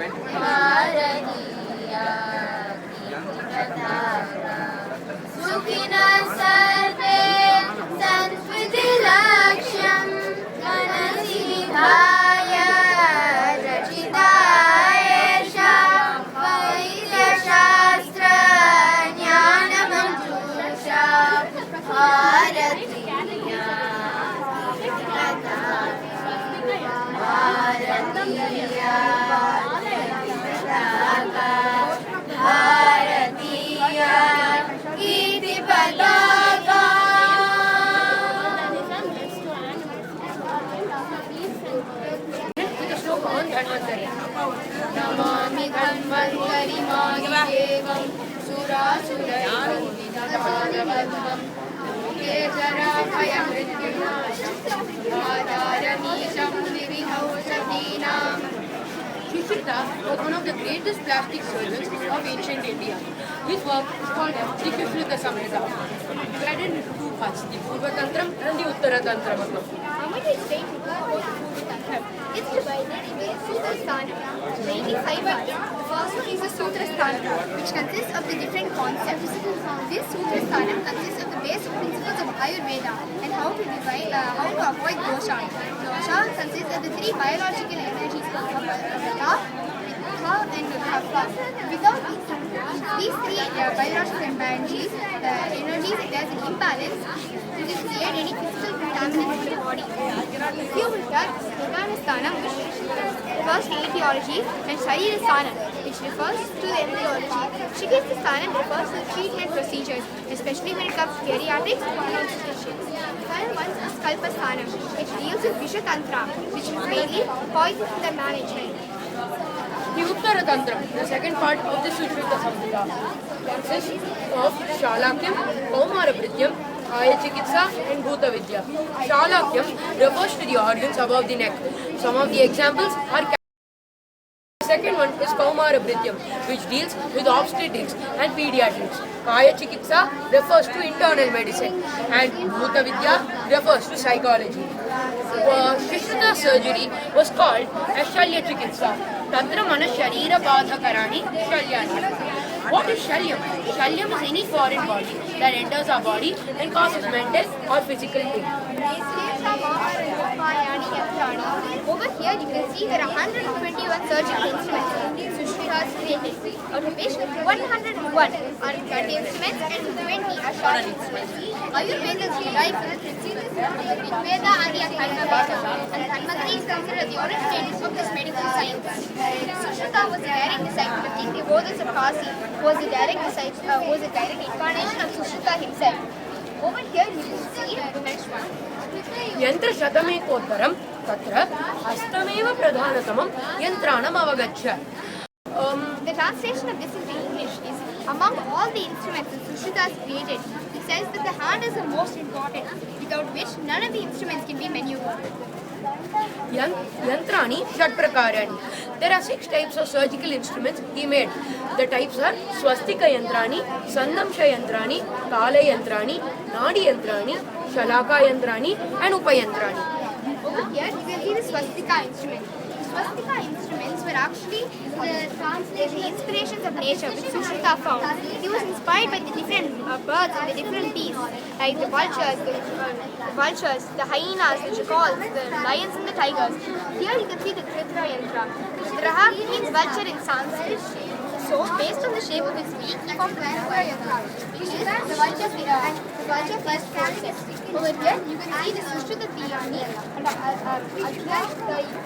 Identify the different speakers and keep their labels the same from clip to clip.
Speaker 1: भारतीया सुखिनः सर्वे संस्कृतिलक्ष्यं मनसि विधाय रचिता एषा वैद्यशास्त्रज्ञानमञ्जूषा भारतीया भारतीया कीर्ति पताका नमामि धन्वन्तरि मादिदेवं सुरासुरैर्मुनिनाथं लोके जराभयमृत्युनाशम् आधारमीशं दिविहौषधीनाम्. Shushruta was one of the greatest plastic surgeons of ancient India. His work is called as the Shushruta Samhita, divided into two parts, the Purva Tantram and the Uttara Tantram.
Speaker 2: How much is saying about the Purva Tantram? It's divided into Sutra Sthanam, mainly 5 parts. The first one is the Sutra Sthanam, which consists of the different concepts. This Sutra Sthanam consists of the basic principles of Ayurveda and how to avoid dosha. Dosha consists of the 3 biological energies of Vata, Pitta and Kapha. Without these 3 biological energies, there's an imbalance which will create any physical contaminants in the body. If you will touch Nirvana Sthanam, which refers to etiology, and Sharira Sthanam, which refers to the embryology. Chikitsa Sthanam refers to the treatment procedures, especially when it comes to geriatrics and consultations. The final one is Kalpa Sthanam, which deals with Visha Tantra, which is mainly poison management.
Speaker 1: The Uttara Tantram, the second part of the Shushruta Samhita, consists of Shalakyam, Kaumara-Vrityam, Kaya-Chikitsa and Bhuta-Vidya. Shalakyam refers to the organs above the neck. Some of the examples are. The second one is Kaumara-Vrityam, which deals with obstetrics and pediatrics. Kaya-Chikitsa refers to internal medicine and Bhuta-Vidya refers to psychology. Shushruta surgery was called as Shalya-Chikitsa. Tatra mana sharira badhakarani shalyani. What is Shalyam? Shalyam is any foreign body that enters our body and causes mental or physical pain.
Speaker 2: Over here you can see there are 121 surgical instruments Shushruta has created. Out of which 101 are cut instruments and 20 are short instruments. Ayurveda is derived from Rigveda and the Atharva Veda, and Dhanvantari is considered the originator of this medical science. Shushruta was a direct disciple of King Devodas of Kasi, who was a direct incarnation of Shushruta himself. Over here you can see the next one.
Speaker 1: Yantra Shatamekottaram Tatra Astamev Pradhanatamam Yantranam Avagaccha.
Speaker 2: The translation of this into English is, among all the instruments that Shushruta has created, it says that the hand is the most important, without which none of the instruments can be maneuvered.
Speaker 1: Yantrani Shatprakarani. There are 6 types of surgical instruments he made. The types are Swastika Yantrani, Sandamsha Yantrani, Kala Yantrani, Nadi Yantrani, Shalaka Yantrani and Upayantrani.
Speaker 2: Over here you can see the Swastika instrument. The Swastika instruments were actually the inspirations of nature which Shushruta found. He was inspired by the different birds and the different beasts, like the vultures, the hyenas, the jackals, the lions and the tigers. Here you can see the Dritra Yantra. Draha means vulture in Sanskrit. So, based on the shape of its beak, he formed the Dritra Yantra, which is the vulture first process. Over here, you can see the Shushruta Diyani and Ajna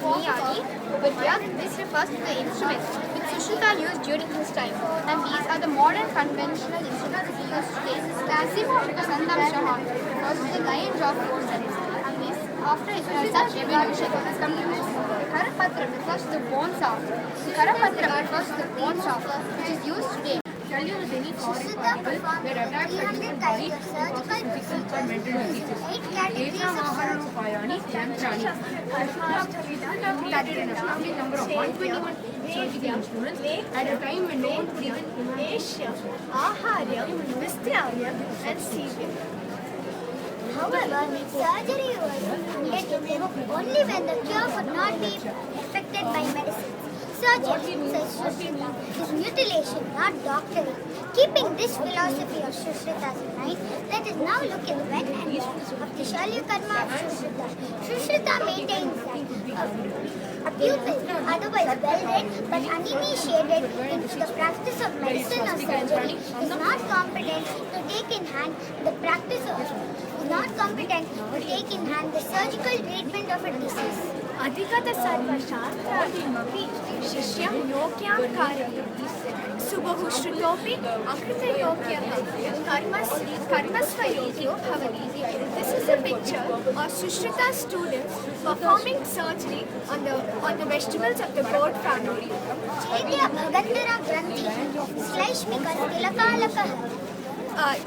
Speaker 2: Niyani. Over here, this refers to the instruments which Shushruta used during his time. And these are the modern conventional instruments we use today. Kasim Sandamshaha refers to the lion jaw portion. And this, after such evolution, has come to this. The Karapatra refers to the bone saw. The Karapatra refers to the bone saw, which is used today.
Speaker 1: Shalyam is any foreign particle that attacks the human body and causes physical or mental diseases. Kesha Maharupayani Yantrani. Shushruta created an astounding number of 121 surgical instruments at a time when no one could even imagine.
Speaker 2: Aharyam, Vistryam, and Sevyam.
Speaker 3: However, surgery was needed only when the cure could not be effected by medicine. Surgery, says Sushrita, is mutilation, not doctoring. Keeping this philosophy of Sushrita's in mind, let us now look at when and where of the Shalya Karma of Sushrita. Sushrita maintains that a pupil, otherwise well-read but uninitiated into the practice of medicine or surgery, is not competent to take in hand the surgical treatment of a disease.
Speaker 2: अधिगत सर्वशास्त्रादिमपि शिष्यं योग्यां कारयति सुबहु श्रुतोऽपि अकृतयोग्यः कर्मस्वयोग्यो भवति. This is a picture of Sushrita students performing surgery on the vegetables of the goat family.
Speaker 3: Chaitya Bhagandara Granthi Slaishmika Tilakalakah.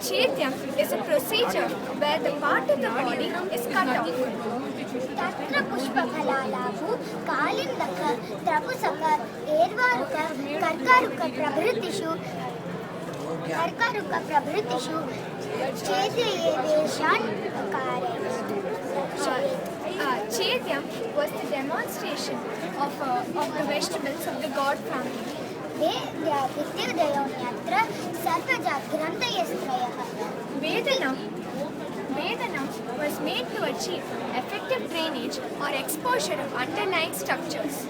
Speaker 2: Chaityam is a procedure where the part of the body is cut off.
Speaker 3: Tatra Pushpakalalahu Kalindaka Trapusaka Ervaruka Karkaruka Prabhritishu Chaitya
Speaker 2: Chaityam was the demonstration of the vegetables of the god family.
Speaker 3: Vidyudayonyatra Sarvaja Granthayasत्रयः.
Speaker 2: Vedanam was made to achieve effective drainage or exposure of underlying structures.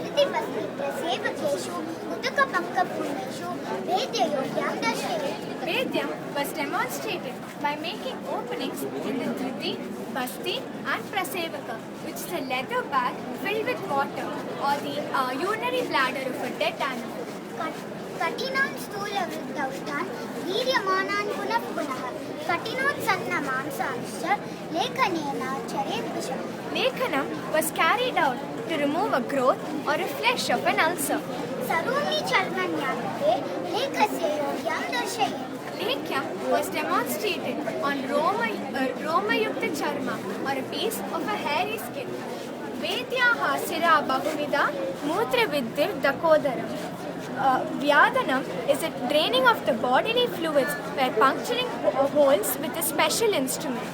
Speaker 3: Pritipasti Prasevakeshu Udakapankapurneshu Vedyayogyam Dashayati.
Speaker 2: Vedyam was demonstrated by making openings in the Dhriti, Basti and Prasevaka, which is a leather bag filled with water or the urinary bladder of a dead animal.
Speaker 3: Katinan Stula Vriddhaustan Viryamanan Punah Punah Katinotsanna Mansanscha Lekhanena Charetvisha.
Speaker 2: Lekhanam was carried out to remove a growth or a flesh of an ulcer.
Speaker 3: Sarumi Charmanyamate Lekhasya Yogyam Darshayati.
Speaker 2: Lekyam was demonstrated on Romayukta Charma or a piece of a hairy skin. Vedyaha Sira Bahuvida Mutra Vidyir Dakodaram. Vyadanam is a draining of the bodily fluids by puncturing holes with a special instrument.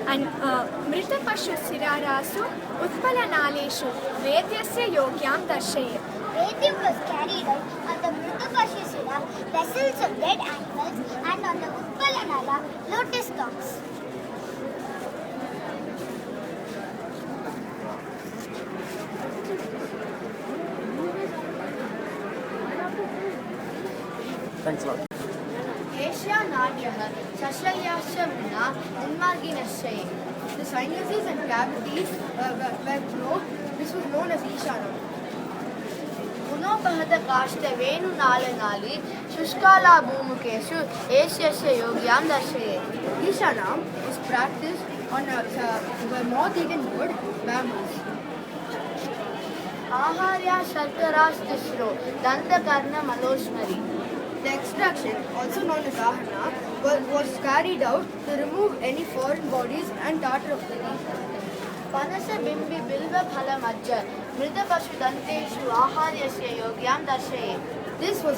Speaker 2: And Mrita Pashu Sirarasu Utpalanaleshu Vedyasya Yogyam Darshayati.
Speaker 3: Vedyam was carried out on the Mrutapashusira, vessels of dead animals, and on the Utpalanala, lotus stalks.
Speaker 4: Thanks a lot.
Speaker 5: Asia Nadyah Sasharyasya Vina Nilmarginasya. The sinuses and cavities were closed. This was known as Ishanam. Gunopahata Kashta Venu Nalanali Shushkala Bhumukeshu Asyasya Yogyam Darshayati. Ishanam is practiced on moth-eaten wood, bamboos. Aharya Sharkarastishro Dantakarna Maloshmari. The extraction, also known as ahana, was carried out to remove any foreign bodies and tartar of the teeth. Panasa Bimbi Bilva Phala Majja Mrita Pashu Danteshu Aharyasya Yogyam Darshayati. This was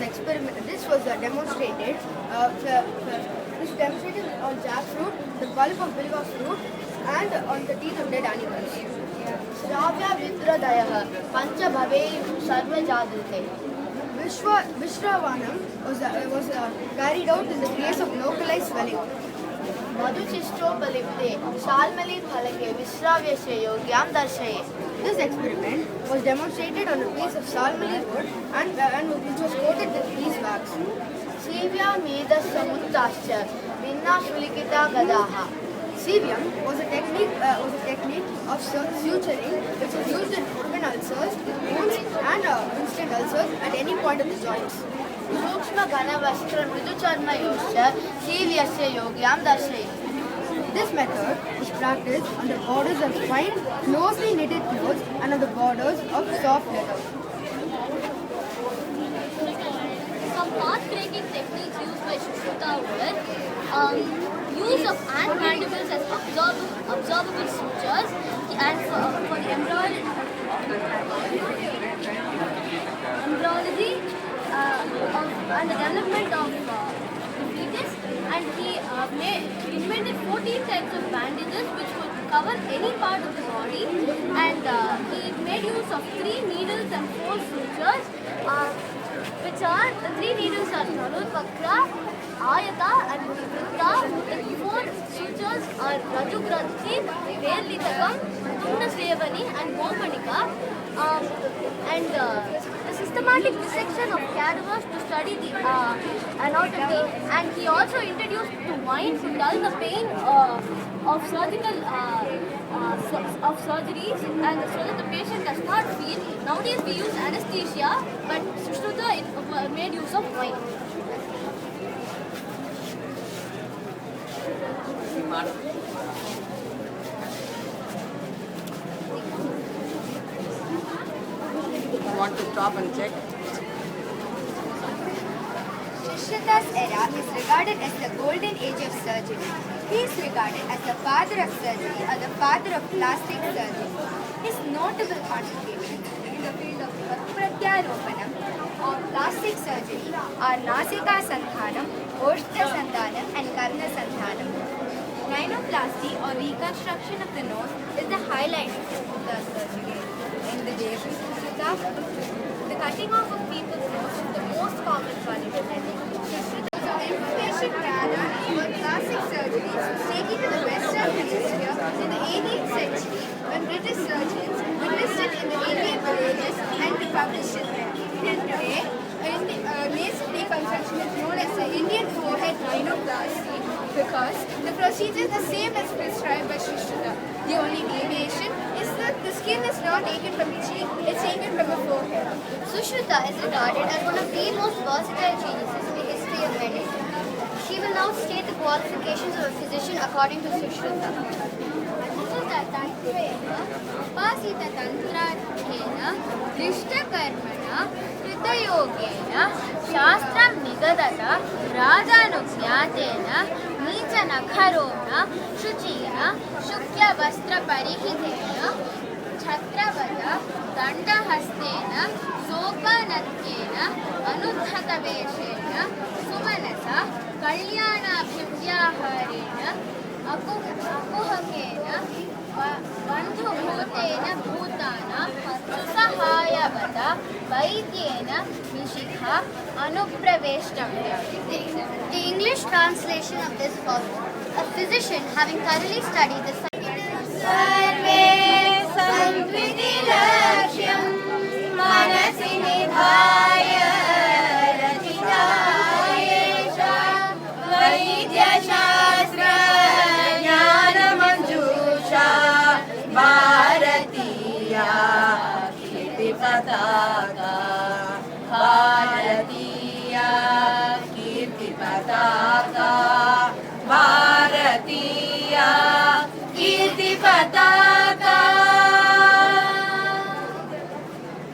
Speaker 5: demonstrated on jackfruit, the pulp of bilva fruit, and on the teeth of dead animals. Shravya Vidradayah Pancha Bhaveyu Sarva Jadrite. Vishravanam was carried out in the case of localized swelling. Madhuchistropalipte Shalmali Phalake Vishravyasya Yogyam Darshayati. This experiment was demonstrated on a piece of Shalmali wood and which was coated with beeswax. Sivya Meda Samuttascha Vinna Shulikita Gadaha. Sivyam was a technique of suturing which was used in open ulcers, wounds and instant ulcers at any point of the joints. Sukshma Gana Vashtra Mriducharma Yosha Sivyasya Yogyam Darshayati. This method is practiced on the borders of fine, closely knitted clothes and on the borders of soft leather.
Speaker 6: Some path-breaking techniques used by Sushrita were use of ant mandibles as absorbable sutures and for the embryology and the development of the fetus, and he invented 14 types of bandages which would cover any part of the body, and he made use of 3 needles and 4 sutures, which are the 3 needles are Dhanurvakra, Ayata and Vritta. The 4 sutures are Rajugranthi, Verlitakam, Tundasevani and Gomanika. And the systematic dissection of cadavers to study the anatomy, and he also introduced to wine to dull the pain of surgical of surgeries, and so that the patient does not feel. Nowadays we use anesthesia, but Sushruta made use of wine.
Speaker 4: Want to stop and check?
Speaker 5: Sushruta's era is regarded as the golden age of surgery. He is regarded as the father of surgery or the father of plastic surgery. His notable contributions in the field of Pratyaropanam or plastic surgery are Nasika Sandhanam, Oshta Sandhanam and Karna Sandhanam. Rhinoplasty or reconstruction of the nose is the highlight of the surgery. In the day of Sushruta, the cutting off of people's nose is the most common one in the information gathered about plastic surgery was taken to the Western Hemisphere in the 18th century when British surgeons witnessed it in the Indian villages and published it there. Till today, nasal reconstruction is known as the Indian forehead rhinoplasty because the procedure is the same as prescribed by Sushruta. The only deviation is that the skin is not taken from the cheek, it's taken from the forehead.
Speaker 2: Sushruta is regarded as one of the most versatile geniuses in the history of medicine. She will now state the qualifications of a physician according to Sushruta.
Speaker 7: उपासिततन्त्राध्येन दृष्टकर्मणा कृतयोगेन शास्त्रं निगदत राजानुज्ञातेन नीचनखरोण शुचीन शुक्लवस्त्रपरिहितेन छत्रवत दण्डहस्तेन सोपानत्येन अनुद्धतवेषेण सुमनसा कल्याणाभिव्याहारेण अकुहकेन बन्धुभूतेन भूतानां सुसहायवत वैद्येन निशिखा अनुप्रवेष्टव्या.
Speaker 2: The English translation of this follows. A physician having thoroughly studied the
Speaker 7: सर्वे संविधि लक्ष्यं मनसि निधाय रचितायेषा वैद्यशास्त्र ज्ञानमञ्जूषा भारतीया कीर्तिपताका भारतीया कीर्तिपताका भारतीया कीर्तिपताका